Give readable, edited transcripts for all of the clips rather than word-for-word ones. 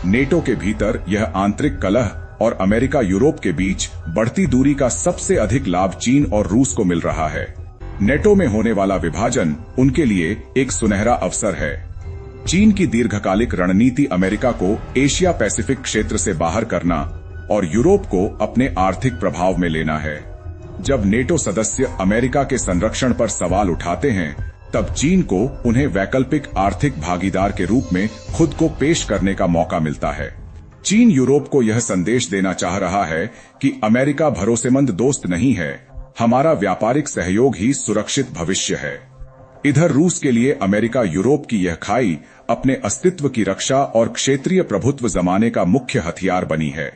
NATO के भीतर यह आंतरिक कलह और अमेरिका यूरोप के बीच बढ़ती दूरी का सबसे अधिक लाभ चीन और रूस को मिल रहा है। नेटो में होने वाला विभाजन उनके लिए एक सुनहरा अवसर है। चीन की दीर्घकालिक रणनीति अमेरिका को एशिया पैसिफिक क्षेत्र से बाहर करना और यूरोप को अपने आर्थिक प्रभाव में लेना है। जब नेटो सदस्य अमेरिका के संरक्षण पर सवाल उठाते हैं, तब चीन को उन्हें वैकल्पिक आर्थिक भागीदार के रूप में खुद को पेश करने का मौका मिलता है। चीन यूरोप को यह संदेश देना चाह रहा है कि अमेरिका भरोसेमंद दोस्त नहीं है, हमारा व्यापारिक सहयोग ही सुरक्षित भविष्य है। इधर रूस के लिए अमेरिका यूरोप की यह खाई अपने अस्तित्व की रक्षा और क्षेत्रीय प्रभुत्व जमाने का मुख्य हथियार बनी है।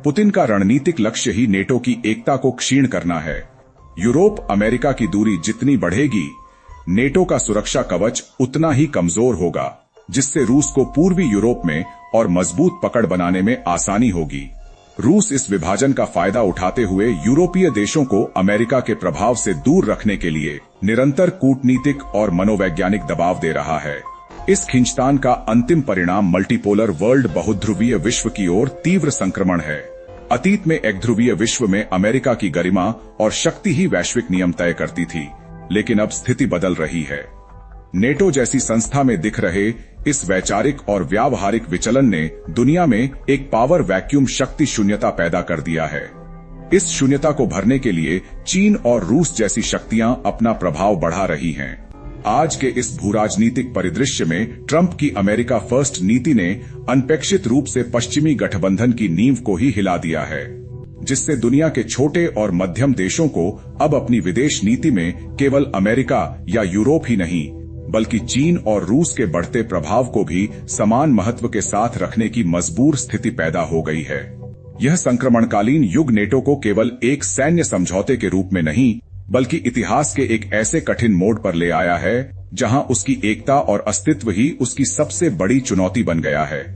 पुतिन का रणनीतिक लक्ष्य ही नेटो की एकता को क्षीण करना है। यूरोप अमेरिका की दूरी जितनी बढ़ेगी, नेटो का सुरक्षा कवच उतना ही कमजोर होगा, जिससे रूस को पूर्वी यूरोप में और मजबूत पकड़ बनाने में आसानी होगी। रूस इस विभाजन का फायदा उठाते हुए यूरोपीय देशों को अमेरिका के प्रभाव से दूर रखने के लिए निरंतर कूटनीतिक और मनोवैज्ञानिक दबाव दे रहा है। इस खींचतान का अंतिम परिणाम मल्टीपोलर वर्ल्ड बहुध्रुवीय विश्व की ओर तीव्र संक्रमण है। अतीत में एक ध्रुवीय विश्व में अमेरिका की गरिमा और शक्ति ही वैश्विक नियम तय करती थी, लेकिन अब स्थिति बदल रही है। नेटो जैसी संस्था में दिख रहे इस वैचारिक और व्यावहारिक विचलन ने दुनिया में एक पावर वैक्यूम शक्ति शून्यता पैदा कर दिया है। इस शून्यता को भरने के लिए चीन और रूस जैसी शक्तियां अपना प्रभाव बढ़ा रही हैं। आज के इस भूराजनीतिक परिदृश्य में ट्रंप की अमेरिका फर्स्ट नीति ने अनपेक्षित रूप से पश्चिमी गठबंधन की नींव को ही हिला दिया है, जिससे दुनिया के छोटे और मध्यम देशों को अब अपनी विदेश नीति में केवल अमेरिका या यूरोप ही नहीं, बल्कि चीन और रूस के बढ़ते प्रभाव को भी समान महत्व के साथ रखने की मजबूर स्थिति पैदा हो गई है। यह संक्रमणकालीन युग नेटो को केवल एक सैन्य समझौते के रूप में नहीं, बल्कि इतिहास के एक ऐसे कठिन मोड़ पर ले आया है, जहां उसकी एकता और अस्तित्व ही उसकी सबसे बड़ी चुनौती बन गया है।